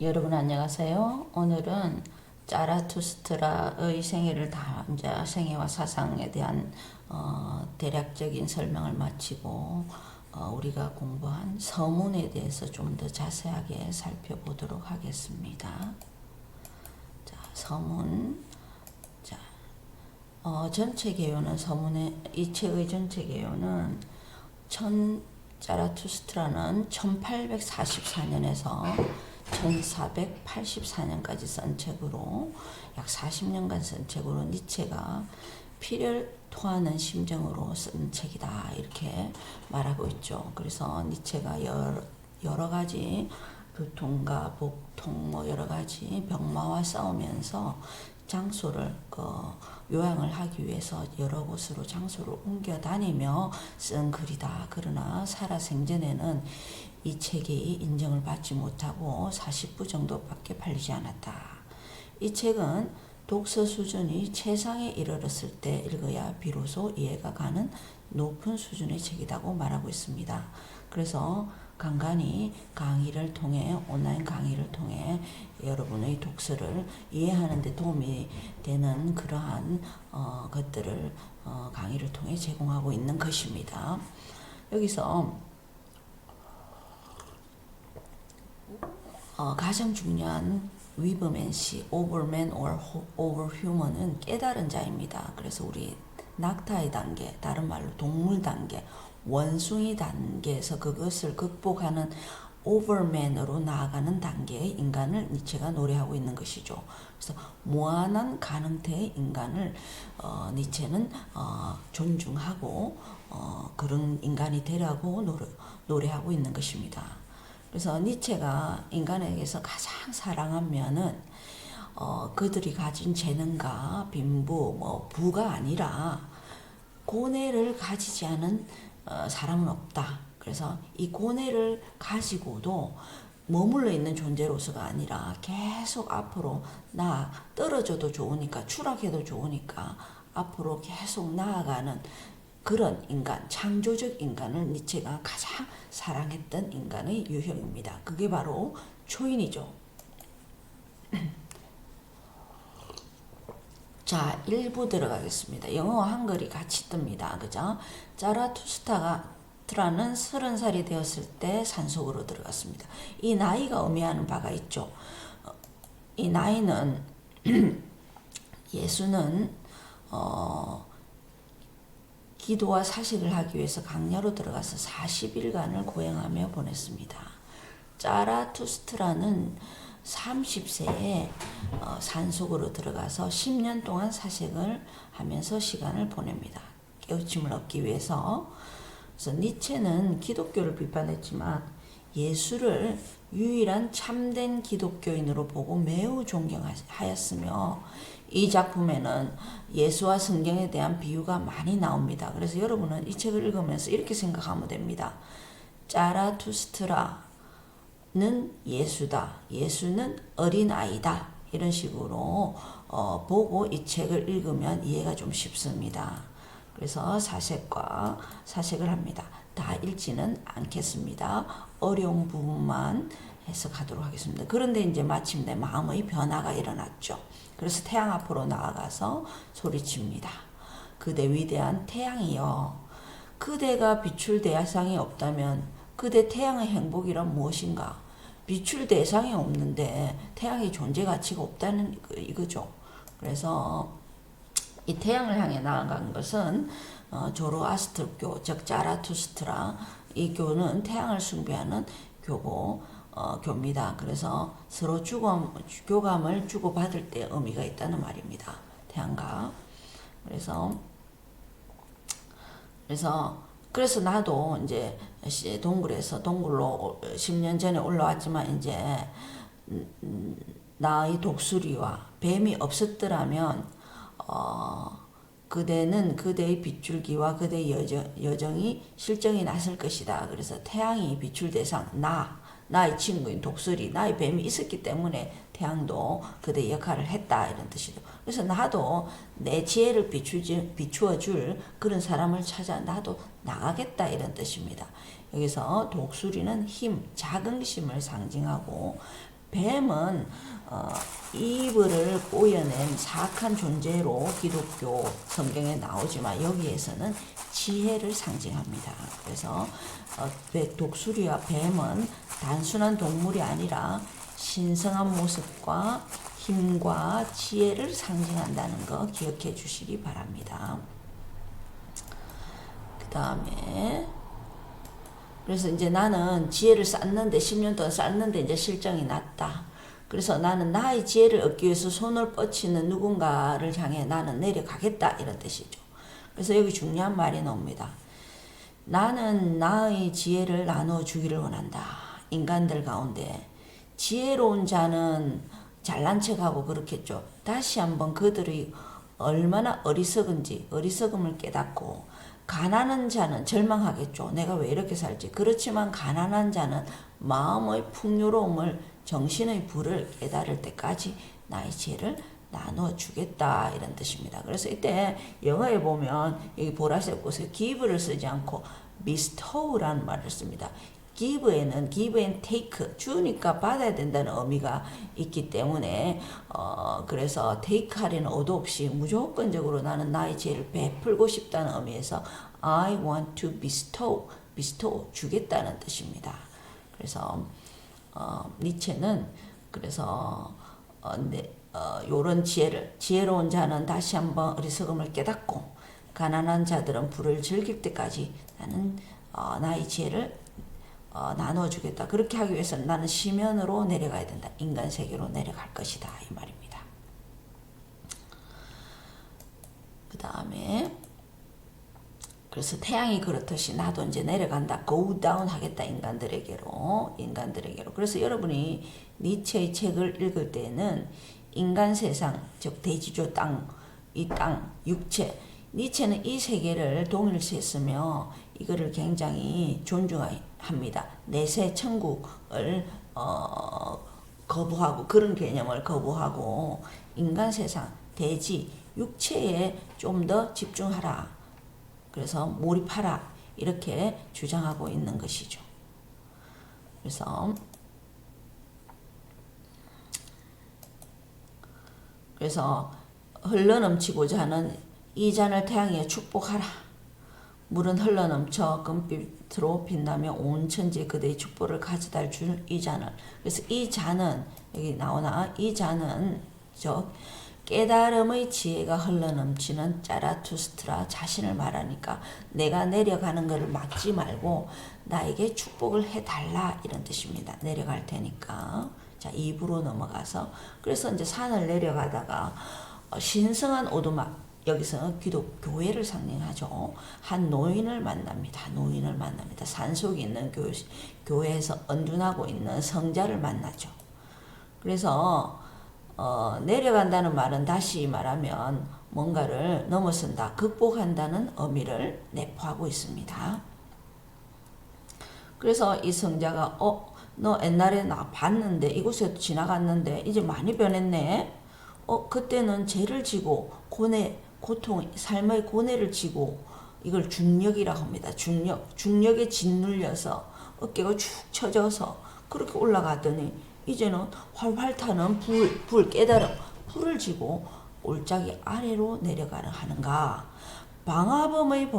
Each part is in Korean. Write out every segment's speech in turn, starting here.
여러분 안녕하세요. 오늘은 자라투스트라의 생애를 이제 생애와 사상에 대한 대략적인 설명을 마치고 우리가 공부한 서문에 대해서 좀 더 자세하게 살펴보도록 하겠습니다. 자, 서문. 자, 전체 개요는 이 책의 전체 개요는 자라투스트라는 1844년에서 1484년까지 쓴 책으로 약 40년간 쓴 책으로 니체가 피를 토하는 심정으로 쓴 책이다 이렇게 말하고 있죠. 그래서 니체가 여러 가지 교통과 복통 뭐 여러 가지 병마와 싸우면서 장소를 요양을 하기 위해서 여러 곳으로 장소를 옮겨 다니며 쓴 글이다. 그러나 살아생전에는 이 책이 인정을 받지 못하고 40부 정도밖에 팔리지 않았다. 이 책은 독서 수준이 최상에 이르렀을 때 읽어야 비로소 이해가 가는 높은 수준의 책이라고 말하고 있습니다. 그래서 간간히 강의를 통해 온라인 강의를 통해 여러분의 독서를 이해하는 데 도움이 되는 그러한 것들을 강의를 통해 제공하고 있는 것입니다. 여기서 가장 중요한 위브맨시, 오버맨 or 오버휴먼은 깨달은 자입니다. 그래서 우리 낙타의 단계, 다른 말로 동물 단계, 원숭이 단계에서 그것을 극복하는 오버맨으로 나아가는 단계의 인간을 니체가 노래하고 있는 것이죠. 그래서 무한한 가능태의 인간을 니체는 존중하고 그런 인간이 되라고 노래하고 있는 것입니다. 그래서 니체가 인간에게서 가장 사랑한 면은 그들이 가진 재능과 빈부, 부가 아니라 고뇌를 가지지 않은 사람은 없다. 그래서 이 고뇌를 가지고도 머물러 있는 존재로서가 아니라 계속 앞으로 떨어져도 좋으니까 추락해도 좋으니까 앞으로 계속 나아가는 그런 인간, 창조적 인간을 니체가 가장 사랑했던 인간의 유형입니다. 그게 바로 초인이죠. 자, 1부 들어가겠습니다. 영어와 한글이 같이 뜹니다. 그죠? 자라투스트라는 30살이 되었을 때 산속으로 들어갔습니다. 이 나이가 의미하는 바가 있죠. 이 나이는 예수는 기도와 사식을 하기 위해서 강야로 들어가서 40일간을 고행하며 보냈습니다. 자라투스트라는 30세에 산속으로 들어가서 10년 동안 사색을 하면서 시간을 보냅니다. 깨우침을 얻기 위해서. 그래서 니체는 기독교를 비판했지만 예수를 유일한 참된 기독교인으로 보고 매우 존경하였으며 이 작품에는 예수와 성경에 대한 비유가 많이 나옵니다. 그래서 여러분은 이 책을 읽으면서 이렇게 생각하면 됩니다. 자라투스트라는 예수다. 예수는 어린아이다. 이런 식으로 보고 이 책을 읽으면 이해가 좀 쉽습니다. 그래서 사색을 합니다. 다 읽지는 않겠습니다. 어려운 부분만 해석하도록 하겠습니다. 그런데 이제 마침내 마음의 변화가 일어났죠. 그래서 태양 앞으로 나아가서 소리칩니다. 그대 위대한 태양이여, 그대가 비출 대상이 없다면 그대 태양의 행복이란 무엇인가? 비출 대상이 없는데 태양의 존재 가치가 없다는 이거죠. 그래서 이 태양을 향해 나아간 것은 조로아스트르교, 즉 자라투스트라, 이 교는 태양을 숭배하는 교입니다. 그래서 서로 교감을 주고받을 때 의미가 있다는 말입니다. 태양과. 그래서 나도 이제 동굴로 10년 전에 올라왔지만 이제 나의 독수리와 뱀이 없었더라면 그대는 그대의 빗줄기와 그대의 여정이 실정이 났을 것이다. 그래서 태양이 비출 대상 나의 친구인 독수리, 나의 뱀이 있었기 때문에 태양도 그대의 역할을 했다 이런 뜻이죠. 그래서 나도 내 지혜를 비추어 줄 그런 사람을 찾아 나도 나가겠다 이런 뜻입니다. 여기서 독수리는 힘, 자긍심을 상징하고 뱀은 이브를 꼬여낸 사악한 존재로 기독교 성경에 나오지만 여기에서는 지혜를 상징합니다. 그래서 독수리와 뱀은 단순한 동물이 아니라 신성한 모습과 힘과 지혜를 상징한다는 거 기억해 주시기 바랍니다. 그 다음에 그래서 이제 나는 지혜를 쌓는데 10년 동안 쌓는데 이제 실정이 났다. 그래서 나는 나의 지혜를 얻기 위해서 손을 뻗치는 누군가를 향해 나는 내려가겠다 이런 뜻이죠. 그래서 여기 중요한 말이 나옵니다. 나는 나의 지혜를 나누어 주기를 원한다. 인간들 가운데 지혜로운 자는 잘난 척하고 그렇겠죠. 다시 한번 그들의 얼마나 어리석음을 깨닫고 가난한 자는 절망하겠죠. 내가 왜 이렇게 살지? 그렇지만 가난한 자는 마음의 풍요로움을 정신의 불을 깨달을 때까지 나의 지혜를 나누어 주겠다 이런 뜻입니다. 그래서 이때 영어에 보면 여기 보라색 곳에 give를 쓰지 않고 bestow라는 말을 씁니다. give and take 주니까 받아야 된다는 의미가 있기 때문에 그래서 take 하려는 의도 없이 무조건적으로 나는 나의 지혜를 베풀고 싶다는 의미에서 I want to bestow 주겠다는 뜻입니다. 그래서 니체는 그래서 요런 지혜로운 자는 다시 한번 어리석음을 깨닫고 가난한 자들은 불을 즐길 때까지 나는 나의 지혜를 나누어 주겠다. 그렇게 하기 위해서는 나는 시면으로 내려가야 된다. 인간 세계로 내려갈 것이다. 이 말입니다. 그 다음에 그래서 태양이 그렇듯이 나도 이제 내려간다. go down 하겠다. 인간들에게로. 그래서 여러분이 니체의 책을 읽을 때는 인간 세상, 즉 대지조 땅, 이 땅, 육체, 니체는 이 세계를 동일시했으며 이거를 굉장히 존중합니다. 내세 천국을 거부하고 그런 개념을 거부하고 인간 세상, 대지, 육체에 좀 더 집중하라. 그래서 몰입하라. 이렇게 주장하고 있는 것이죠. 그래서 흘러넘치고자 하는 이 잔을 태양에 축복하라. 물은 흘러넘쳐 금빛으로 빛나며 온 천지에 그대의 축복을 가져다 줄 이 잔을. 그래서 이 잔은 여기 나오나 이 잔은 깨달음의 지혜가 흘러넘치는 짜라투스트라 자신을 말하니까 내가 내려가는 것을 막지 말고 나에게 축복을 해달라 이런 뜻입니다. 내려갈 테니까. 자, 2부로 넘어가서 그래서 이제 산을 내려가다가 신성한 오두막 여기서 교회를 상징하죠. 한 노인을 만납니다. 산 속에 있는 교회에서 언둔하고 있는 성자를 만나죠. 그래서 내려간다는 말은 다시 말하면 뭔가를 넘어선다, 극복한다는 의미를 내포하고 있습니다. 그래서 이 성자가 너 옛날에 나 봤는데 이곳에 지나갔는데 이제 많이 변했네. 그때는 죄를 지고 고통, 삶의 고뇌를 지고 이걸 중력이라고 합니다. 중력에 짓눌려서 어깨가 축 처져서 그렇게 올라가더니 이제는 활활 타는 깨달음, 불을 지고 올짝이 아래로 내려가는 하는가. 방화범의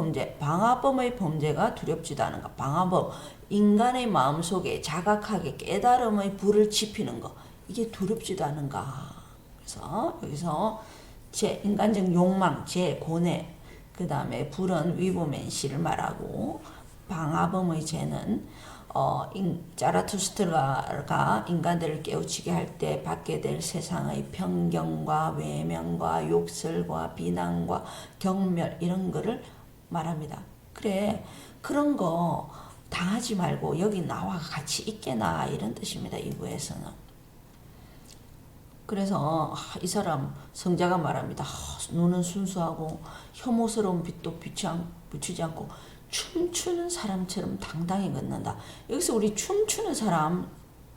범죄가 두렵지도 않은가. 방화범, 인간의 마음속에 자각하게 깨달음의 불을 지피는 거, 이게 두렵지도 않은가. 그래서 여기서 인간적 욕망, 고뇌, 그 다음에 불은 위브맨시를 말하고 방화범의 죄는 자라투스트라가 인간들을 깨우치게 할 때 받게 될 세상의 편견과 외면과 욕설과 비난과 경멸 이런 거를 말합니다. 그래, 그런 거 당하지 말고 여기 나와 같이 있게나 이런 뜻입니다. 이부에서는. 그래서 이 사람 성자가 말합니다. 눈은 순수하고 혐오스러운 빛도 비추지 않고 춤추는 사람처럼 당당히 걷는다. 여기서 우리 춤추는 사람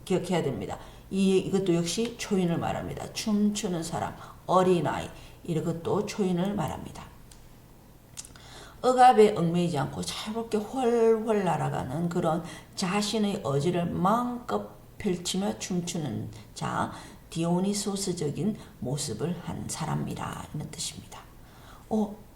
기억해야 됩니다. 이것도 역시 초인을 말합니다. 춤추는 사람, 어린아이, 이것도 초인을 말합니다. 억압에 얽매이지 않고 자유롭게 훨훨 날아가는 그런 자신의 의지를 마음껏 펼치며 춤추는 자, 디오니소스적인 모습을 한 사람이라 이런 뜻입니다.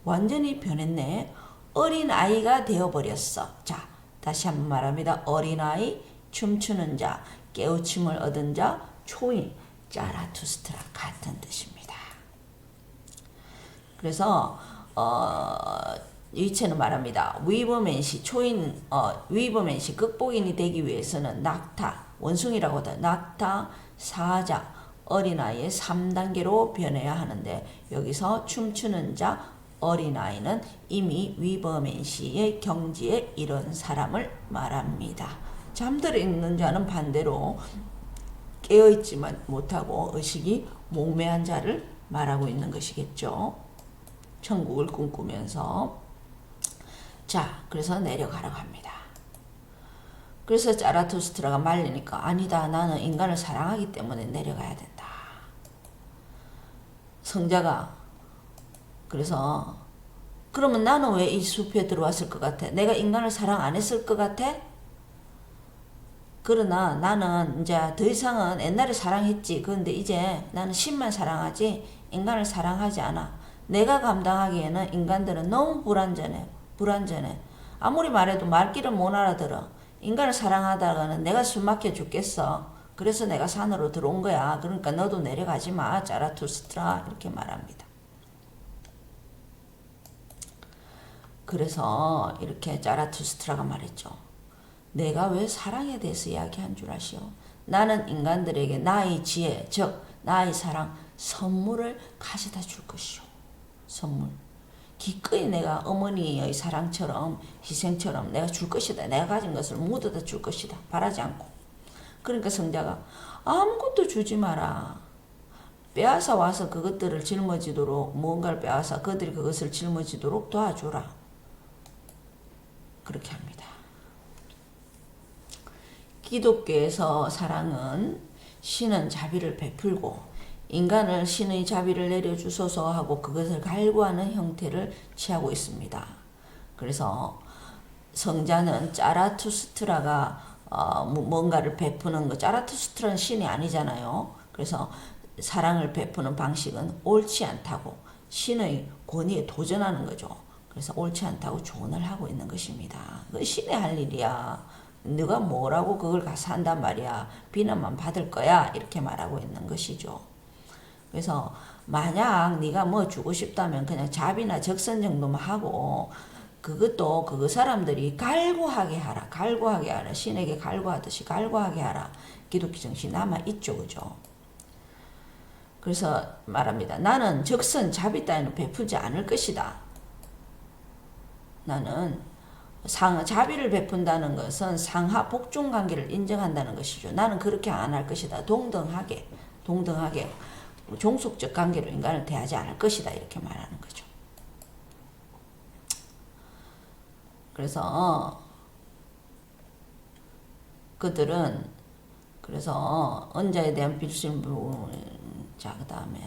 완전히 변했네. 어린아이가 되어버렸어. 자, 다시 한번 말합니다. 어린아이, 춤추는 자, 깨우침을 얻은 자, 초인, 자라투스트라 같은 뜻입니다. 그래서 니체는 말합니다. 위버맨시 초인 위버맨시 극복인이 되기 위해서는 낙타 원숭이라고 하다 낙타 사자 어린아이의 3단계로 변해야 하는데 여기서 춤추는 자 어린아이는 이미 위버맨시의 경지에 이른 사람을 말합니다. 잠들어 있는 자는 반대로 깨어있지만 못하고 의식이 몽매한 자를 말하고 있는 것이겠죠. 천국을 꿈꾸면서. 자, 그래서 내려가라고 합니다. 그래서 자라투스트라가 말리니까 아니다. 나는 인간을 사랑하기 때문에 내려가야 된다. 성자가 그래서 그러면 나는 왜 이 숲에 들어왔을 것 같아? 내가 인간을 사랑 안 했을 것 같아? 그러나 나는 이제 더 이상은 옛날에 사랑했지. 그런데 이제 나는 신만 사랑하지 인간을 사랑하지 않아. 내가 감당하기에는 인간들은 너무 불완전해. 아무리 말해도 말귀를 못 알아들어. 인간을 사랑하다가는 내가 숨 막혀 죽겠어. 그래서 내가 산으로 들어온 거야. 그러니까 너도 내려가지 마. 자라투스트라 이렇게 말합니다. 그래서 이렇게 자라투스트라가 말했죠. 내가 왜 사랑에 대해서 이야기한 줄 아시오? 나는 인간들에게 나의 지혜, 즉 나의 사랑, 선물을 가져다 줄 것이오. 선물. 기꺼이 내가 어머니의 사랑처럼 희생처럼 내가 줄 것이다. 내가 가진 것을 모두 다 줄 것이다. 바라지 않고. 그러니까 성자가 아무것도 주지 마라. 빼앗아 와서 그것들을 짊어지도록 무언가를 빼앗아 그들이 그것을 짊어지도록 도와주라. 그렇게 합니다. 기독교에서 사랑은 신은 자비를 베풀고 인간을 신의 자비를 내려주소서 하고 그것을 갈구하는 형태를 취하고 있습니다. 그래서 성자는 자라투스트라가 뭔가를 베푸는 거, 자라투스트라는 신이 아니잖아요. 그래서 사랑을 베푸는 방식은 옳지 않다고 신의 권위에 도전하는 거죠. 그래서 옳지 않다고 조언을 하고 있는 것입니다. 그 신의 할 일이야. 네가 뭐라고 그걸 가서 한단 말이야. 비난만 받을 거야. 이렇게 말하고 있는 것이죠. 그래서 만약 네가 뭐 주고 싶다면 그냥 자비나 적선 정도만 하고 그것도 그 사람들이 갈구하게 하라. 갈구하게 하라. 신에게 갈구하듯이 갈구하게 하라. 기독교 정신이 남아있죠. 그죠? 그래서 말합니다. 나는 적선 자비 따위는 베풀지 않을 것이다. 나는 자비를 베푼다는 것은 상하 복종 관계를 인정한다는 것이죠. 나는 그렇게 안 할 것이다. 동등하게 종속적 관계로 인간을 대하지 않을 것이다. 이렇게 말하는 거죠. 그래서 그들은 그래서 언자에 대한 빌심부 자 그 다음에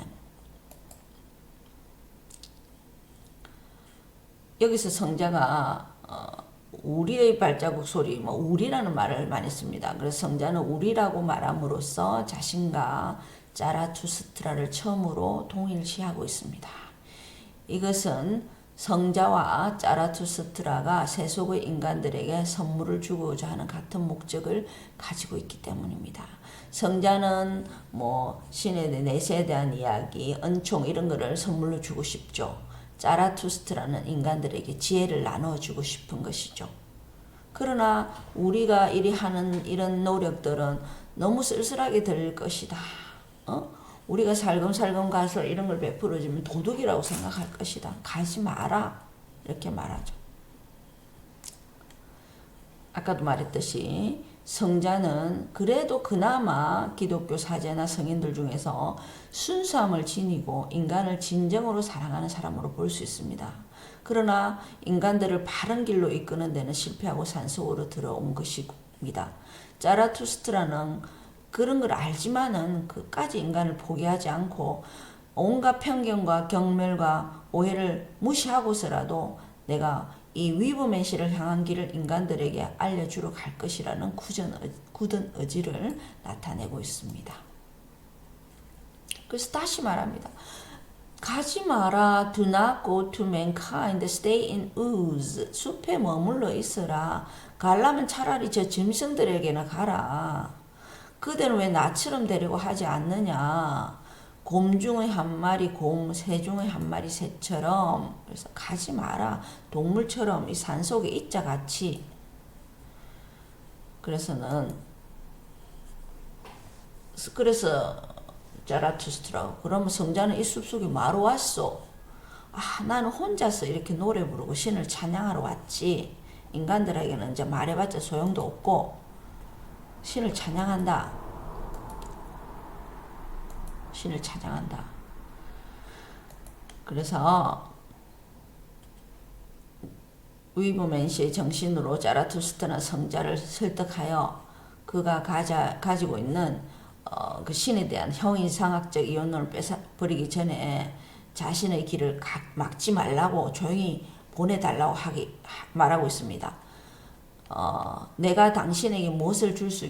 여기서 성자가 우리의 발자국 소리, 뭐 우리라는 말을 많이 씁니다. 그래서 성자는 우리라고 말함으로써 자신과 자라투스트라를 처음으로 동일시하고 있습니다. 이것은 성자와 자라투스트라가 세속의 인간들에게 선물을 주고자 하는 같은 목적을 가지고 있기 때문입니다. 성자는 뭐 신에 내세에 대한 이야기, 은총 이런 거를 선물로 주고 싶죠. 자라투스트라는 인간들에게 지혜를 나눠주고 싶은 것이죠. 그러나 우리가 이리 하는 이런 노력들은 너무 쓸쓸하게 될 것이다. 우리가 살금살금 가서 이런 걸 베풀어주면 도둑이라고 생각할 것이다. 가지 마라. 이렇게 말하죠. 아까도 말했듯이 성자는 그래도 그나마 기독교 사제나 성인들 중에서 순수함을 지니고 인간을 진정으로 사랑하는 사람으로 볼 수 있습니다. 그러나 인간들을 바른 길로 이끄는 데는 실패하고 산속으로 들어온 것입니다. 자라투스트라는 그런 걸 알지만은 그까지 인간을 포기하지 않고 온갖 편견과 경멸과 오해를 무시하고서라도 내가 이 위브맨시를 향한 길을 인간들에게 알려주러 갈 것이라는 굳은 의지를 나타내고 있습니다. 그래서 다시 말합니다. 가지 마라. Do not go to mankind. Stay in Uz. 숲에 머물러 있어라. 가려면 차라리 저 짐승들에게나 가라. 그대는 왜 나처럼 되려고 하지 않느냐. 곰 중에 한 마리 곰, 새 중에 한 마리 새처럼. 그래서 가지 마라. 동물처럼 이 산속에 있자 같이. 그래서 자라투스트라. 그러면 성자는 이 숲속에 뭐하러 왔소? 나는 혼자서 이렇게 노래 부르고 신을 찬양하러 왔지. 인간들에게는 이제 말해봤자 소용도 없고 신을 찬양한다. 신을 찬양한다. 그래서 위브맨시의 정신으로 자라투스트는 성자를 설득하여 그가 가지고 있는 그 신에 대한 형이상학적 이혼론을 뺏어버리기 전에 자신의 길을 막지 말라고 조용히 보내달라고 말하고 있습니다. 내가 당신에게 무엇을 줄 수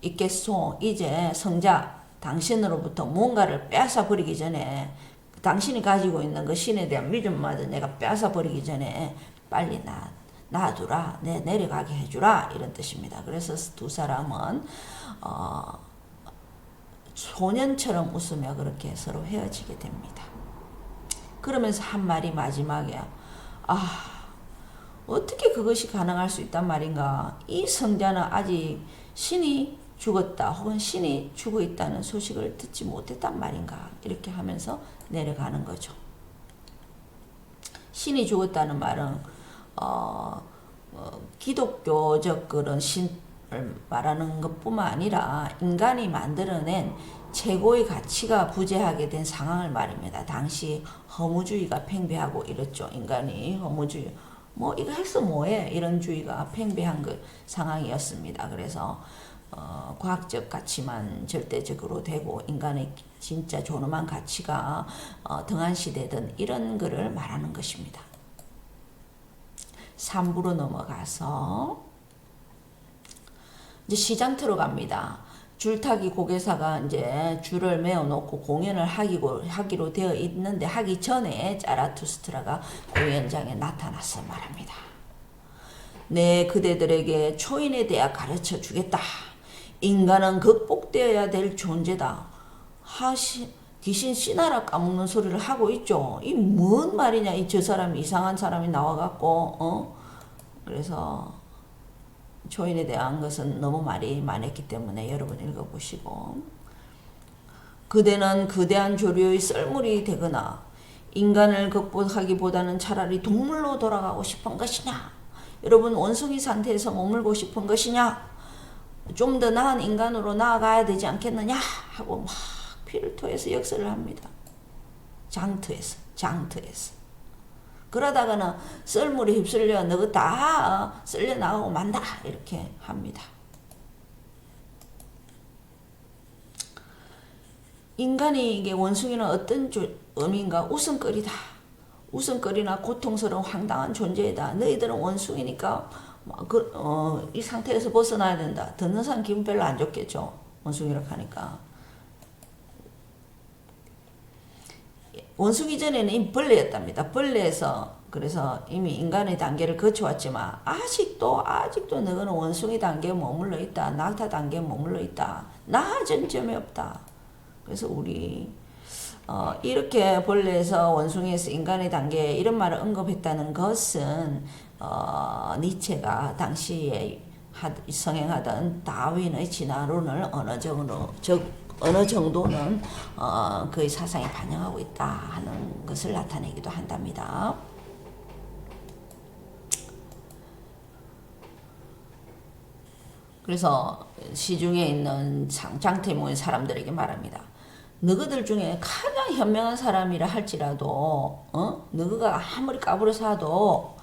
있겠소? 이제 성자 당신으로부터 무언가를 빼앗아버리기 전에 당신이 가지고 있는 그 신에 대한 믿음마저 내가 빼앗아버리기 전에 빨리 놔두라. 내려가게 해주라. 이런 뜻입니다. 그래서 두 사람은 소년처럼 웃으며 그렇게 서로 헤어지게 됩니다. 그러면서 한 말이 마지막에 어떻게 그것이 가능할 수 있단 말인가. 이 성자는 아직 신이 죽었다 혹은 신이 죽어 있다는 소식을 듣지 못했단 말인가. 이렇게 하면서 내려가는 거죠. 신이 죽었다는 말은 기독교적 그런 신을 말하는 것뿐만 아니라 인간이 만들어낸 최고의 가치가 부재하게 된 상황을 말입니다. 당시 허무주의가 팽배하고 이랬죠. 인간이 허무주의 이거 해서 뭐해 이런 주의가 팽배한 그 상황이었습니다. 그래서 과학적 가치만 절대적으로 되고 인간의 진짜 존엄한 가치가 등한시되던 이런 거를 말하는 것입니다. 3부로 넘어가서 이제 시장터로 갑니다. 줄타기 고개사가 이제 줄을 메어놓고 공연을 하기로 되어 있는데 하기 전에 자라투스트라가 공연장에 나타나서 말합니다. 내 그대들에게 초인에 대해 가르쳐 주겠다. 인간은 극복되어야 될 존재다. 귀신 씨나라 까먹는 소리를 하고 있죠. 이 뭔 말이냐. 저 사람이 이상한 사람이 나와갖고 그래서 초인에 대한 것은 너무 말이 많았기 때문에 여러분 읽어보시고 그대는 거대한 조류의 썰물이 되거나 인간을 극복하기보다는 차라리 동물로 돌아가고 싶은 것이냐. 여러분 원숭이 상태에서 머물고 싶은 것이냐. 좀 더 나은 인간으로 나아가야 되지 않겠느냐 하고 막 피를 토해서 역설을 합니다. 장터에서. 그러다가는 썰물이 휩쓸려 너가 다 쓸려 나가고 만다 이렇게 합니다. 인간이 이게 원숭이는 어떤 의미인가? 웃음거리나 고통스러운 황당한 존재이다. 너희들은 원숭이니까 이 상태에서 벗어나야 된다. 듣는 사람 기분 별로 안 좋겠죠. 원숭이라고 하니까. 원숭이 전에는 이 벌레였답니다. 벌레에서 그래서 이미 인간의 단계를 거쳐왔지만 아직도 너희는 원숭이 단계에 머물러 있다. 낙타 단계에 머물러 있다. 나아진 점이 없다. 그래서 우리 이렇게 벌레에서 원숭이에서 인간의 단계 이런 말을 언급했다는 것은 니체가 당시에 성행하던 다윈의 진화론을 어느 정도는 그의 사상에 반영하고 있다 하는 것을 나타내기도 한답니다. 그래서 시중에 있는 장터에 모인 사람들에게 말합니다. 너희들 중에 가장 현명한 사람이라 할지라도 너희가 아무리 까불어서 하도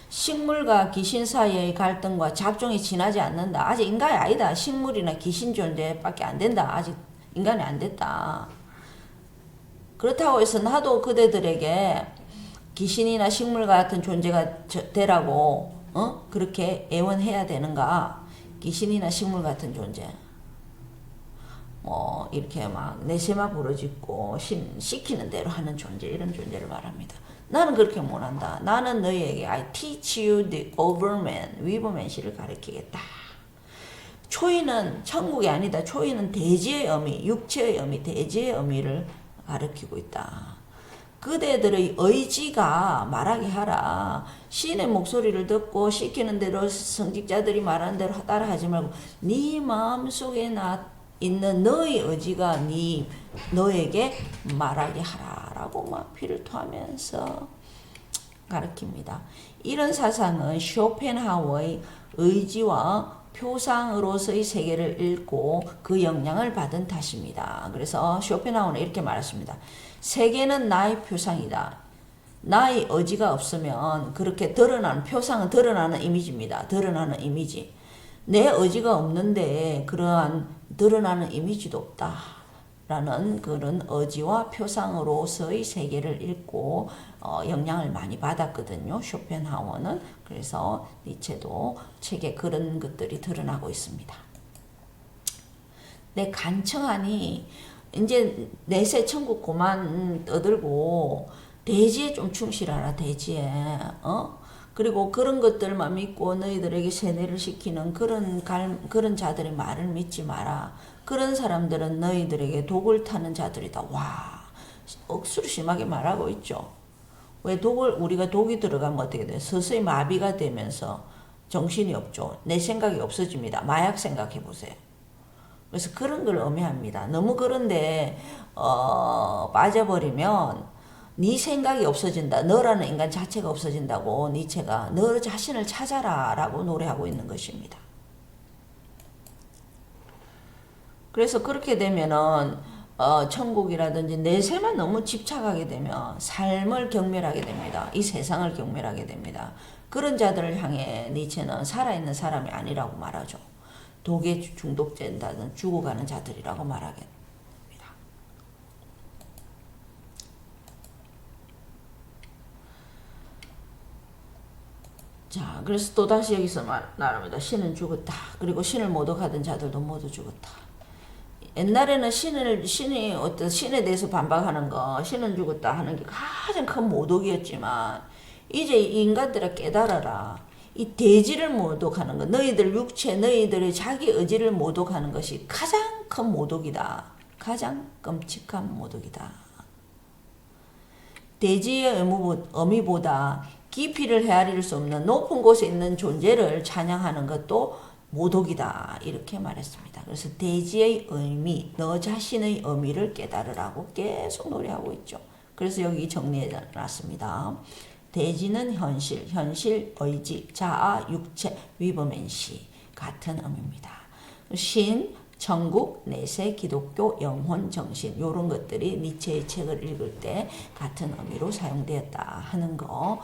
식물과 귀신 사이의 갈등과 잡종이 지나지 않는다. 아직 인간이 아니다. 식물이나 귀신 존재밖에 안 된다. 아직 인간이 안 됐다. 그렇다고 해서 나도 그대들에게 귀신이나 식물 같은 존재가 되라고 그렇게 애원해야 되는가? 귀신이나 식물 같은 존재. 이렇게 막 내세마 부러짓고 시키는 대로 하는 존재, 이런 존재를 말합니다. 나는 그렇게 못한다. 나는 너희에게 I teach you the overman, 위버맨시를 가르치겠다. 초이는 천국이 아니다. 초이는 대지의 의미, 육체의 의미, 대지의 의미를 가르치고 있다. 그대들의 의지가 말하게 하라. 신의 목소리를 듣고 시키는 대로 성직자들이 말하는 대로 따라하지 말고 네 마음속에 있는 너의 의지가 너에게 말하게 하라라고 막 피를 토하면서 가르칩니다. 이런 사상은 쇼펜하우어의 의지와 표상으로서의 세계를 읽고 그 영향을 받은 탓입니다. 그래서 쇼펜하우어는 이렇게 말했습니다. 세계는 나의 표상이다. 나의 의지가 없으면 그렇게 드러나는, 표상은 드러나는 이미지입니다. 드러나는 이미지. 내 의지가 없는데 그러한 드러나는 이미지도 없다. 라는 그런 의지와 표상으로서의 세계를 읽고 영향을 많이 받았거든요. 쇼펜하우어는. 그래서 니체도 책에 그런 것들이 드러나고 있습니다. 내 간청하니 이제 내세 천국 그만 떠들고 대지에 좀 충실하라. 대지에. 그리고 그런 것들만 믿고 너희들에게 세뇌를 시키는 그런 자들의 말을 믿지 마라. 그런 사람들은 너희들에게 독을 타는 자들이다. 와, 억수로 심하게 말하고 있죠. 왜 우리가 독이 들어가면 어떻게 돼? 서서히 마비가 되면서 정신이 없죠. 내 생각이 없어집니다. 마약 생각해 보세요. 그래서 그런 걸 의미합니다. 너무 그런데 빠져버리면 네 생각이 없어진다. 너라는 인간 자체가 없어진다고 니체가 너 자신을 찾아라 라고 노래하고 있는 것입니다. 그래서 그렇게 되면은 천국이라든지 내세만 너무 집착하게 되면 삶을 경멸하게 됩니다. 이 세상을 경멸하게 됩니다. 그런 자들을 향해 니체는 살아있는 사람이 아니라고 말하죠. 독에 중독된다든 죽어가는 자들이라고 말하게. 자, 그래서 또다시 여기서 말합니다. 신은 죽었다. 그리고 신을 모독하던 자들도 모두 죽었다. 옛날에는 신에 대해서 반박하는 거, 신은 죽었다 하는 게 가장 큰 모독이었지만, 이제 인간들아 깨달아라. 이 대지를 모독하는 거, 너희들 육체, 너희들의 자기 의지를 모독하는 것이 가장 큰 모독이다. 가장 끔찍한 모독이다. 대지의 의미보다 깊이를 헤아릴 수 없는 높은 곳에 있는 존재를 찬양하는 것도 모독이다. 이렇게 말했습니다. 그래서 대지의 의미, 너 자신의 의미를 깨달으라고 계속 노래하고 있죠. 그래서 여기 정리해 놨습니다. 대지는 현실, 의지, 자아, 육체, 위버맨시 같은 의미입니다. 신, 천국, 내세, 기독교, 영혼, 정신 이런 것들이 니체의 책을 읽을 때 같은 의미로 사용되었다 하는 거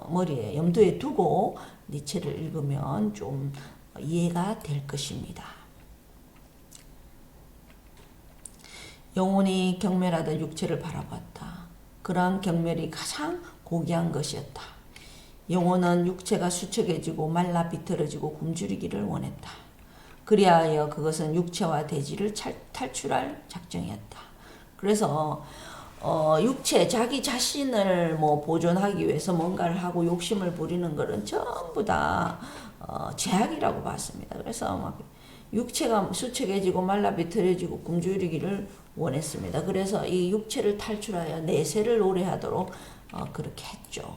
머리에 염두에 두고 니체를 읽으면 좀 이해가 될 것입니다. 영혼이 경멸하던 육체를 바라봤다. 그러한 경멸이 가장 고귀한 것이었다. 영혼은 육체가 수척해지고 말라 비틀어지고 굶주리기를 원했다. 그리하여 그것은 육체와 대지를 탈출할 작정이었다. 그래서 육체, 자기 자신을 보존하기 위해서 뭔가를 하고 욕심을 부리는 것은 전부 다 제약이라고 봤습니다. 그래서 막 육체가 수척해지고 말라 비틀어지고 굶주리기를 원했습니다. 그래서 이 육체를 탈출하여 내세를 노래하도록 그렇게 했죠.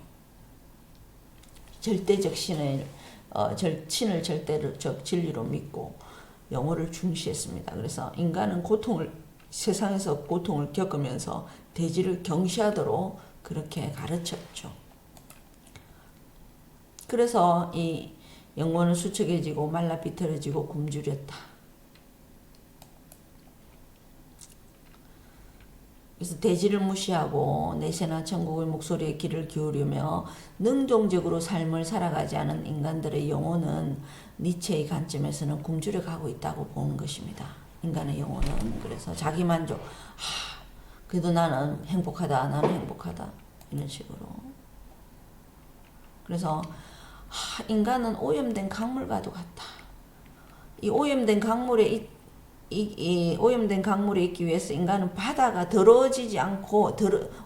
절대적 신을 절대적 진리로 믿고 영혼을 중시했습니다. 그래서 인간은 세상에서 고통을 겪으면서 대지를 경시하도록 그렇게 가르쳤죠. 그래서 이 영혼은 수척해지고 말라 비틀어지고 굶주렸다. 그래서 대지를 무시하고 내세나 천국의 목소리에 귀를 기울이며 능동적으로 삶을 살아가지 않은 인간들의 영혼은 니체의 관점에서는 굶주려 가고 있다고 보는 것입니다. 인간의 영혼은. 그래서 자기만족. 그래도 나는 행복하다. 나는 행복하다. 이런 식으로. 그래서 인간은 오염된 강물과도 같다. 이 오염된 강물에 이 오염된 강물에 있기 위해서 인간은 바다가 더러워지지 않고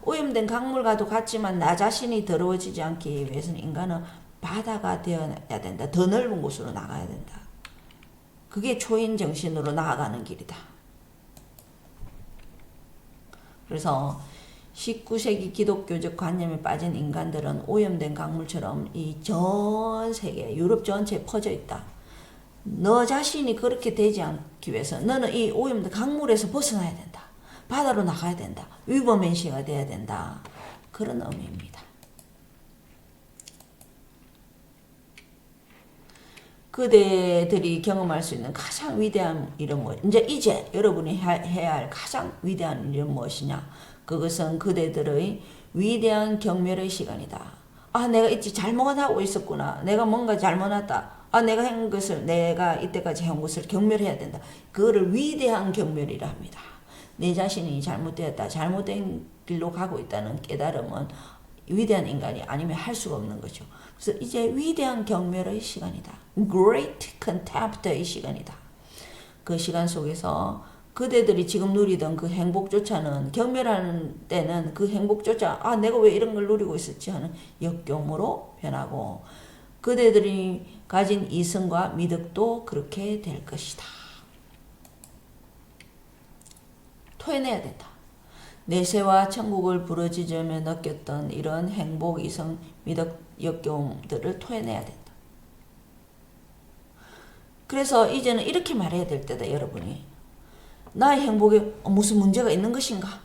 오염된 강물과도 같지만 나 자신이 더러워지지 않기 위해서는 인간은 바다가 되어야 된다. 더 넓은 곳으로 나가야 된다. 그게 초인 정신으로 나아가는 길이다. 그래서 19세기 기독교적 관념에 빠진 인간들은 오염된 강물처럼 이 전 세계, 유럽 전체에 퍼져 있다. 너 자신이 그렇게 되지 않기 위해서 너는 이 오염된 강물에서 벗어나야 된다. 바다로 나가야 된다. 위버맨시가 돼야 된다. 그런 의미입니다. 그대들이 경험할 수 있는 가장 위대한 일은 이제 여러분이 해야 할 가장 위대한 일은 무엇이냐? 그것은 그대들의 위대한 경멸의 시간이다. 아, 내가 있지 잘못하고 있었구나. 내가 뭔가 잘못했다. 아, 내가 이때까지 해온 것을 경멸해야 된다. 그거를 위대한 경멸이라 합니다. 내 자신이 잘못되었다. 잘못된 길로 가고 있다는 깨달음은 위대한 인간이 아니면 할 수가 없는 거죠. 그래서 이제 위대한 경멸의 시간이다. Great Contempt의 시간이다. 그 시간 속에서 그대들이 지금 누리던 그 행복조차는 경멸하는 때는 그 행복조차 내가 왜 이런 걸 누리고 있었지 하는 역경으로 변하고 그대들이 가진 이성과 미덕도 그렇게 될 것이다. 토해내야 된다. 내세와 천국을 부르짖으며 느꼈던 이런 행복, 이성, 미덕, 역경들을 토해내야 된다. 그래서 이제는 이렇게 말해야 될 때다, 여러분이. 나의 행복에 무슨 문제가 있는 것인가?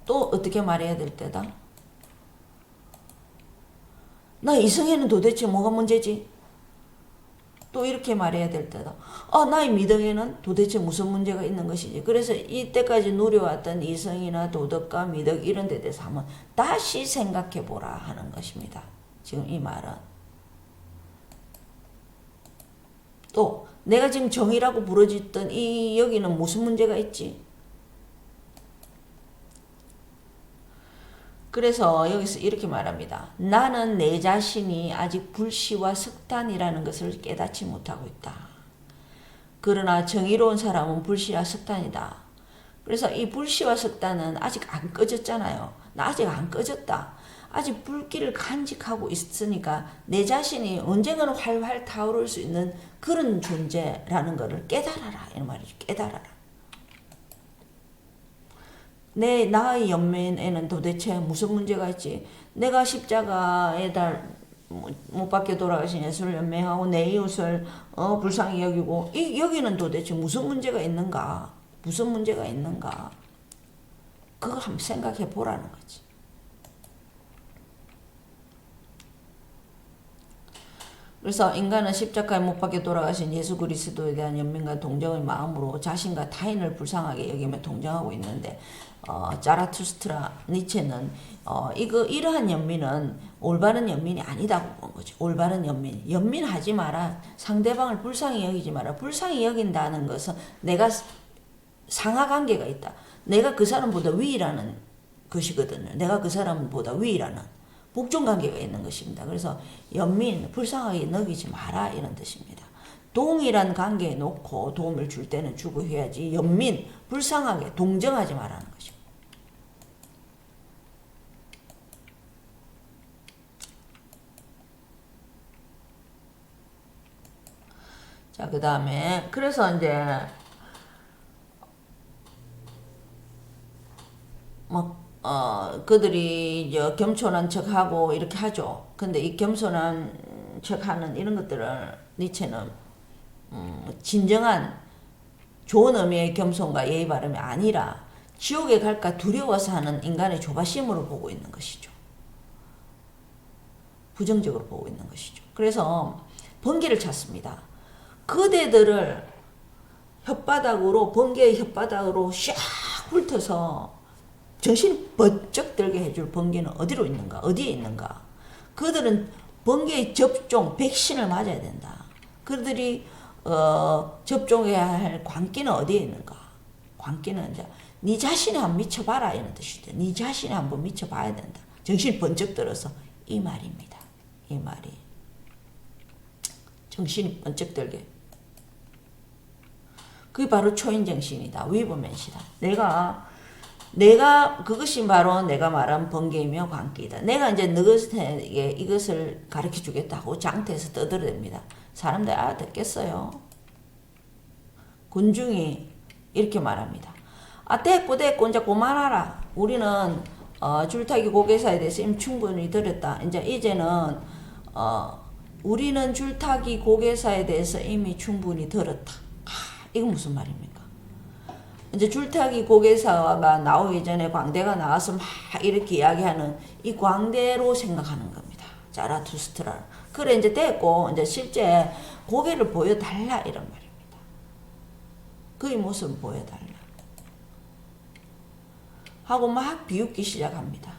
또 어떻게 말해야 될 때다? 나의 이성에는 도대체 뭐가 문제지? 또 이렇게 말해야 될 때다. 나의 미덕에는 도대체 무슨 문제가 있는 것이지? 그래서 이때까지 누려왔던 이성이나 도덕과 미덕 이런 데 대해서 한번 다시 생각해 보라 하는 것입니다. 지금 이 말은. 또 내가 지금 정의라고 부르짖던 이 여기는 무슨 문제가 있지? 그래서 여기서 이렇게 말합니다. 나는 내 자신이 아직 불씨와 석탄이라는 것을 깨닫지 못하고 있다. 그러나 정의로운 사람은 불씨와 석탄이다. 그래서 이 불씨와 석탄은 아직 안 꺼졌잖아요. 나 아직 안 꺼졌다. 아직 불길을 간직하고 있으니까 내 자신이 언젠가는 활활 타오를 수 있는 그런 존재라는 것을 깨달아라. 이런 말이죠. 깨달아라. 나의 연민에는 도대체 무슨 문제가 있지? 내가 십자가에 못 박혀 돌아가신 예수를 연명하고 내 이웃을 불쌍히 여기고 여기는 도대체 무슨 문제가 있는가? 무슨 문제가 있는가? 그거 한번 생각해 보라는 거지. 그래서 인간은 십자가에 못 박혀 돌아가신 예수 그리스도에 대한 연민과 동정의 마음으로 자신과 타인을 불쌍하게 여기며 동정하고 있는데 자라투스트라 니체는 이러한 연민은 올바른 연민이 아니다고 본 거죠. 올바른 연민하지 마라. 상대방을 불쌍히 여기지 마라. 불쌍히 여긴다는 것은 내가 상하관계가 있다. 내가 그 사람보다 위라는 것이거든요. 내가 그 사람보다 위라는 복종관계가 있는 것입니다. 그래서 연민, 불쌍하게 여기지 마라 이런 뜻입니다. 동일한 관계에 놓고 도움을 줄 때는 주고 해야지 연민, 불쌍하게 동정하지 말라는 것입니다. 자, 그 다음에 그래서 이제 그들이 이제 겸손한 척하고 이렇게 하죠. 근데 이 겸손한 척하는 이런 것들을 니체는 진정한 좋은 의미의 겸손과 예의 바름이 아니라 지옥에 갈까 두려워서 하는 인간의 조바심으로 보고 있는 것이죠. 부정적으로 보고 있는 것이죠. 그래서 번개를 찾습니다. 그대들을 번개의 혓바닥으로 샥 훑어서 정신이 번쩍 들게 해줄 번개는 어디로 있는가? 어디에 있는가? 그들은 번개의 접종, 백신을 맞아야 된다. 그들이 접종해야 할 광기는 어디에 있는가? 광기는 이제 네 자신이 한번 미쳐봐라 이런 뜻이죠. 네 자신이 한번 미쳐봐야 된다. 정신이 번쩍 들어서 이 말입니다. 이 말이 정신이 번쩍 들게. 그게 바로 초인정신이다. 위브맨시다. 내가 그것이 바로 내가 말한 번개이며 광기이다. 내가 이제 너희에게 이것을 가르쳐 주겠다고 장태에서 떠들어댑니다. 사람들 알아듣겠어요? 군중이 이렇게 말합니다. 됐고 이제 그만하라. 우리는 줄타기 고개사에 대해서 이미 충분히 들었다. 이제는 우리는 줄타기 고개사에 대해서 이미 충분히 들었다. 이건 무슨 말입니까? 이제 줄타기 고개사가 나오기 전에 광대가 나와서 막 이렇게 이야기하는 이 광대로 생각하는 겁니다. 자라투스트라. 그래 이제 됐고 이제 실제 고개를 보여달라 이런 말입니다. 그의 모습을 보여달라. 하고 막 비웃기 시작합니다.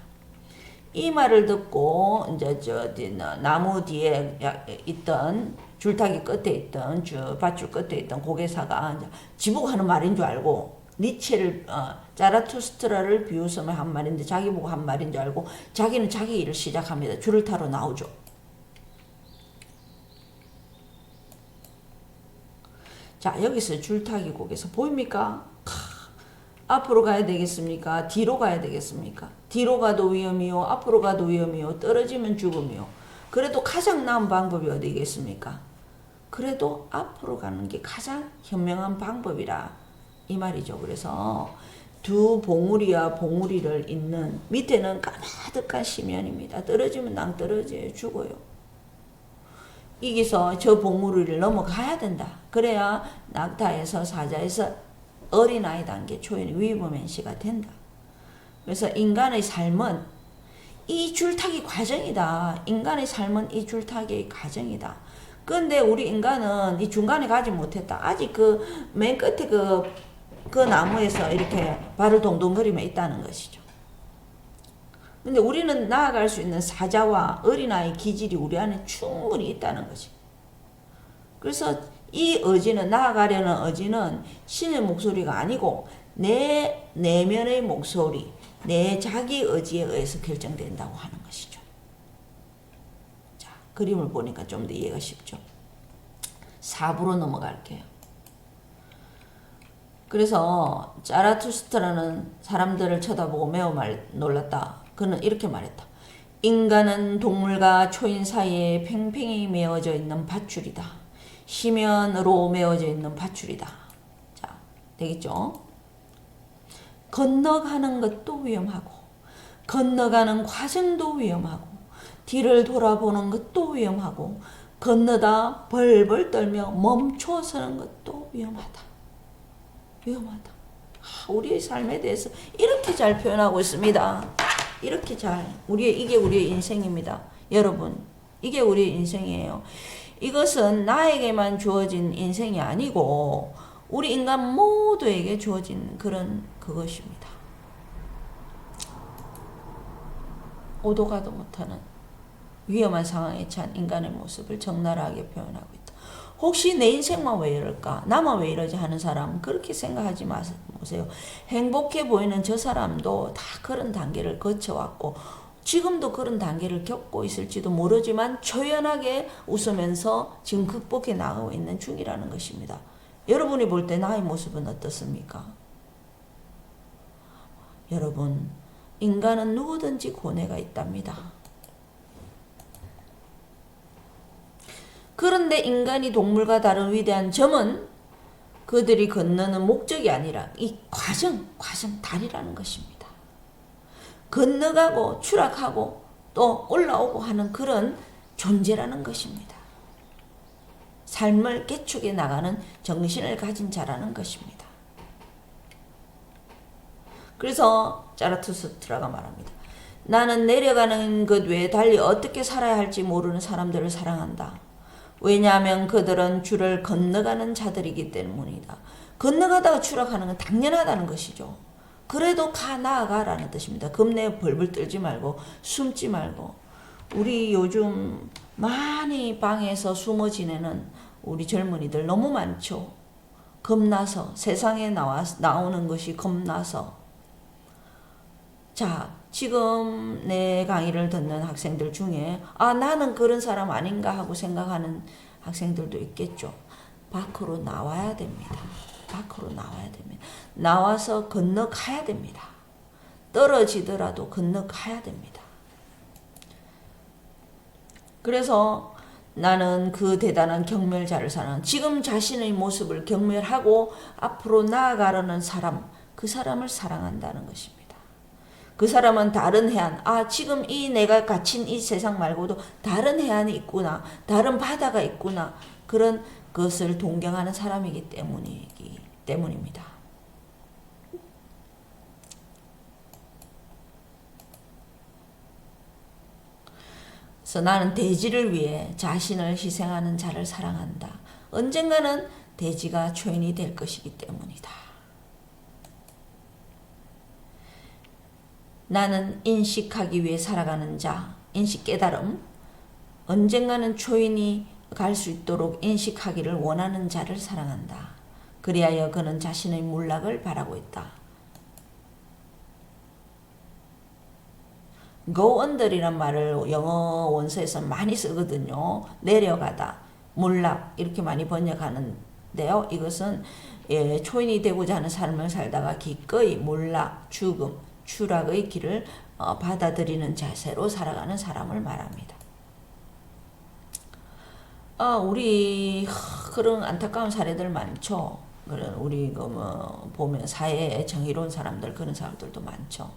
이 말을 듣고 이제 나무 뒤에 있던 줄타기 끝에 있던 밧줄 끝에 있던 고개사가 지보고 하는 말인 줄 알고 니체를 자라투스트라를 비웃으며 한 말인데 자기 보고 한 말인 줄 알고 자기는 자기 일을 시작합니다. 줄을 타러 나오죠. 자 여기서 줄타기 고개사 보입니까? 앞으로 가야 되겠습니까? 뒤로 가야 되겠습니까? 뒤로 가도 위험이요. 앞으로 가도 위험이요. 떨어지면 죽음이요. 그래도 가장 나은 방법이 어디겠습니까? 그래도 앞으로 가는 게 가장 현명한 방법이라 이 말이죠. 그래서 두 봉우리와 봉우리를 잇는 밑에는 까마득한 심연입니다. 떨어지면 낭떠러지에 죽어요. 이기서 저 봉우리를 넘어가야 된다. 그래야 낙타에서 사자에서 어린아이 단계 초연이 위브맨시가 된다. 그래서 인간의 삶은 이 줄타기 과정이다. 인간의 삶은 이 줄타기의 과정이다. 그런데 우리 인간은 이 중간에 가지 못했다. 아직 그 맨 끝에 그 나무에서 이렇게 발을 동동거리며 있다는 것이죠. 근데 우리는 나아갈 수 있는 사자와 어린아이 기질이 우리 안에 충분히 있다는 거지. 그래서 이 의지는 나아가려는 의지는 신의 목소리가 아니고 내 내면의 목소리, 내 자기 의지에 의해서 결정된다고 하는 것이죠. 자, 그림을 보니까 좀 더 이해가 쉽죠. 4부로 넘어갈게요. 그래서 자라투스트라는 사람들을 쳐다보고 매우 놀랐다. 그는 이렇게 말했다. 인간은 동물과 초인 사이에 팽팽히 메어져 있는 밧줄이다. 심연으로 메어져 있는 밧줄이다. 자, 되겠죠? 건너가는 것도 위험하고 건너가는 과정도 위험하고 뒤를 돌아보는 것도 위험하고 건너다 벌벌 떨며 멈춰서는 것도 위험하다. 위험하다. 우리의 삶에 대해서 이렇게 잘 표현하고 있습니다. 이렇게 잘. 이게 우리의 인생입니다. 여러분, 이게 우리의 인생이에요. 이것은 나에게만 주어진 인생이 아니고 우리 인간 모두에게 주어진 그런 그것입니다. 오도 가도 못하는 위험한 상황에 처한 인간의 모습을 적나라하게 표현하고 있다. 혹시 내 인생만 왜 이럴까? 나만 왜 이러지 하는 사람은 그렇게 생각하지 마세요. 행복해 보이는 저 사람도 다 그런 단계를 거쳐왔고 지금도 그런 단계를 겪고 있을지도 모르지만 초연하게 웃으면서 지금 극복해 나가고 있는 중이라는 것입니다. 여러분이 볼 때 나의 모습은 어떻습니까? 여러분, 인간은 누구든지 고뇌가 있답니다. 그런데 인간이 동물과 다른 위대한 점은 그들이 건너는 목적이 아니라 이 과정, 달이라는 것입니다. 건너가고 추락하고 또 올라오고 하는 그런 존재라는 것입니다. 삶을 개척해 나가는 정신을 가진 자라는 것입니다. 그래서 자라투스트라가 말합니다. 나는 내려가는 것 외에 달리 어떻게 살아야 할지 모르는 사람들을 사랑한다. 왜냐하면 그들은 줄을 건너가는 자들이기 때문이다. 건너가다가 추락하는 건 당연하다는 것이죠. 그래도 나아가라는 뜻입니다. 겁내 벌벌 떨지 말고 숨지 말고. 우리 요즘 많이 방에서 숨어 지내는 우리 젊은이들 너무 많죠. 겁나서 세상에 나오는 것이 겁나서. 자, 지금 내 강의를 듣는 학생들 중에 나는 그런 사람 아닌가 하고 생각하는 학생들도 있겠죠. 밖으로 나와야 됩니다. 밖으로 나와야 됩니다. 나와서 건너가야 됩니다. 떨어지더라도 건너가야 됩니다. 그래서 나는 그 대단한 경멸자를 사랑하는, 지금 자신의 모습을 경멸하고 앞으로 나아가려는 사람, 그 사람을 사랑한다는 것입니다. 그 사람은 다른 해안, 지금 이 내가 갇힌 이 세상 말고도 다른 해안이 있구나, 다른 바다가 있구나, 그런 것을 동경하는 사람이기 때문입니다. 그래서 나는 대지를 위해 자신을 희생하는 자를 사랑한다. 언젠가는 대지가 초인이 될 것이기 때문이다. 나는 인식하기 위해 살아가는 자, 인식 깨달음, 언젠가는 초인이 갈 수 있도록 인식하기를 원하는 자를 사랑한다. 그리하여 그는 자신의 몰락을 바라고 있다. go under이란 말을 영어 원서에서 많이 쓰거든요. 내려가다, 몰락 이렇게 많이 번역하는데요. 이것은 초인이 되고자 하는 삶을 살다가 기꺼이 몰락, 죽음, 추락의 길을 받아들이는 자세로 살아가는 사람을 말합니다. 우리 그런 안타까운 사례들 많죠. 우리 보면 사회에 정의로운 사람들, 그런 사람들도 많죠.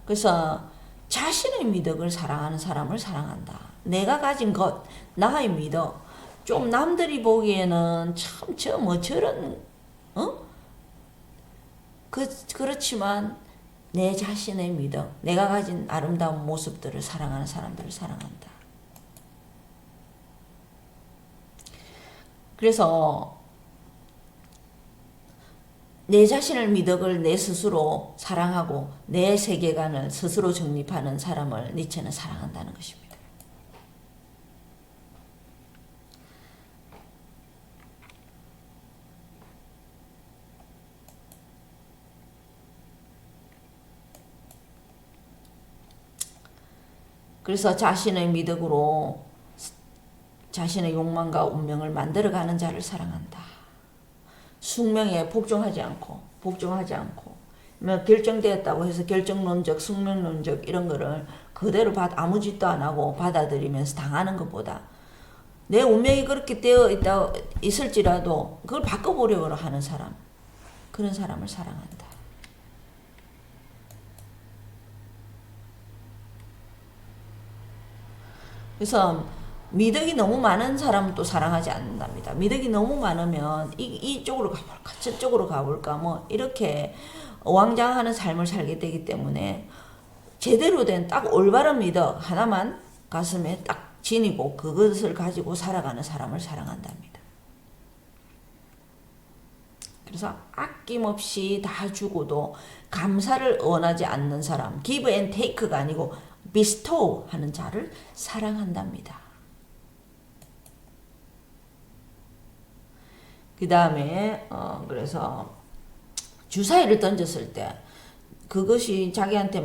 그래서 자신의 미덕을 사랑하는 사람을 사랑한다. 내가 가진 것, 나의 미덕. 좀 남들이 보기에는 참 저런 그렇지만 내 자신의 미덕, 내가 가진 아름다운 모습들을 사랑하는 사람들을 사랑한다. 그래서 내 자신을 미덕을 내 스스로 사랑하고 내 세계관을 스스로 정립하는 사람을 니체는 사랑한다는 것입니다. 그래서 자신의 미덕으로 자신의 욕망과 운명을 만들어가는 자를 사랑한다. 숙명에 복종하지 않고 결정되었다고 해서 결정론적, 숙명론적 이런 거를 그대로 아무 짓도 안 하고 받아들이면서 당하는 것보다 내 운명이 그렇게 되어 있을지라도 그걸 바꿔보려고 하는 사람, 그런 사람을 사랑한다. 그래서 미덕이 너무 많은 사람은 또 사랑하지 않는답니다. 미덕이 너무 많으면 이쪽으로 가볼까 저쪽으로 가볼까 이렇게 왕장하는 삶을 살게 되기 때문에 제대로 된 딱 올바른 미덕 하나만 가슴에 딱 지니고 그것을 가지고 살아가는 사람을 사랑한답니다. 그래서 아낌없이 다 주고도 감사를 원하지 않는 사람, give and take가 아니고 bestow 하는 자를 사랑한답니다. 그 다음에 그래서 주사위를 던졌을 때 그것이 자기한테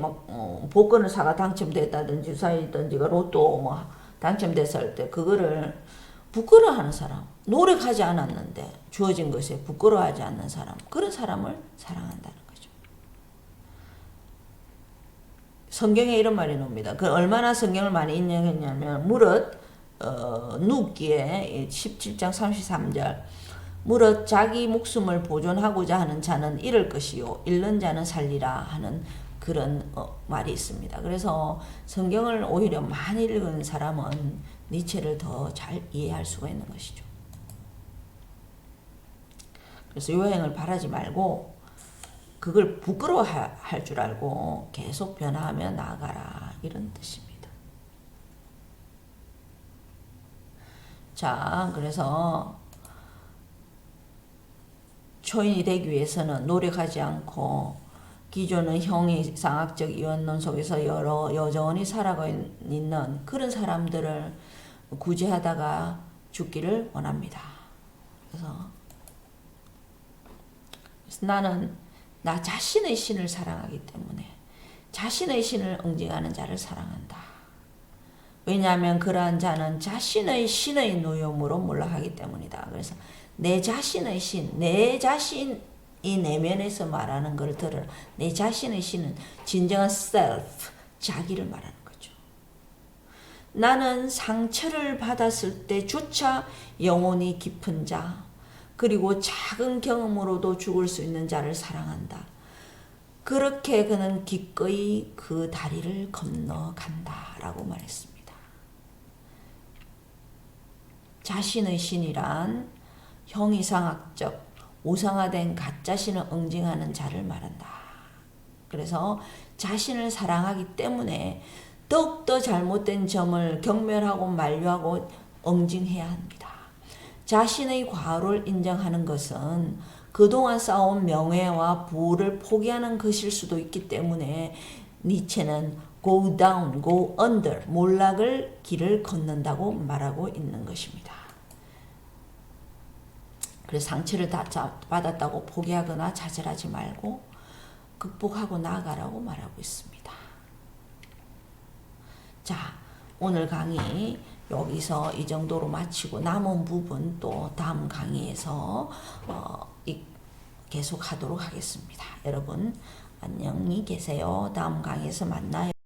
복권을 사가 당첨됐다든지 주사위 던지가 로또 당첨됐을 때 그거를 부끄러워하는 사람, 노력하지 않았는데 주어진 것에 부끄러워하지 않는 사람, 그런 사람을 사랑한다는 거죠. 성경에 이런 말이 나옵니다. 그 얼마나 성경을 많이 인용했냐면 무릇 눕기에 17장 33절 무릇 자기 목숨을 보존하고자 하는 자는 잃을 것이요 잃는 자는 살리라 하는 그런 말이 있습니다. 그래서 성경을 오히려 많이 읽은 사람은 니체를 더 잘 이해할 수가 있는 것이죠. 그래서 요행을 바라지 말고 그걸 부끄러워할 줄 알고 계속 변화하며 나아가라, 이런 뜻입니다. 자, 그래서 초인이 되기 위해서는 노력하지 않고 기존의 형이상학적 이원론 속에서 여전히 살아가고 있는 그런 사람들을 구제하다가 죽기를 원합니다. 그래서 나는 나 자신의 신을 사랑하기 때문에 자신의 신을 응징하는 자를 사랑한다. 왜냐하면 그러한 자는 자신의 신의 노염으로 몰락하기 때문이다. 그래서 내 자신의 신, 내 자신이 내면에서 말하는 걸 들으라. 내 자신의 신은 진정한 self, 자기를 말하는 거죠. 나는 상처를 받았을 때조차 영혼이 깊은 자, 그리고 작은 경험으로도 죽을 수 있는 자를 사랑한다. 그렇게 그는 기꺼이 그 다리를 건너간다 라고 말했습니다. 자신의 신이란 형이상학적 우상화된 가짜신을 응징하는 자를 말한다. 그래서 자신을 사랑하기 때문에 더욱더 잘못된 점을 경멸하고 만류하고 응징해야 합니다. 자신의 과오를 인정하는 것은 그동안 쌓아온 명예와 부를 포기하는 것일 수도 있기 때문에 니체는 go down, go under, 몰락을 길을 걷는다고 말하고 있는 것입니다. 그래서 상처를 받았다고 포기하거나 좌절하지 말고 극복하고 나아가라고 말하고 있습니다. 자, 오늘 강의 여기서 이 정도로 마치고 남은 부분 또 다음 강의에서 계속 하도록 하겠습니다. 여러분 안녕히 계세요. 다음 강의에서 만나요.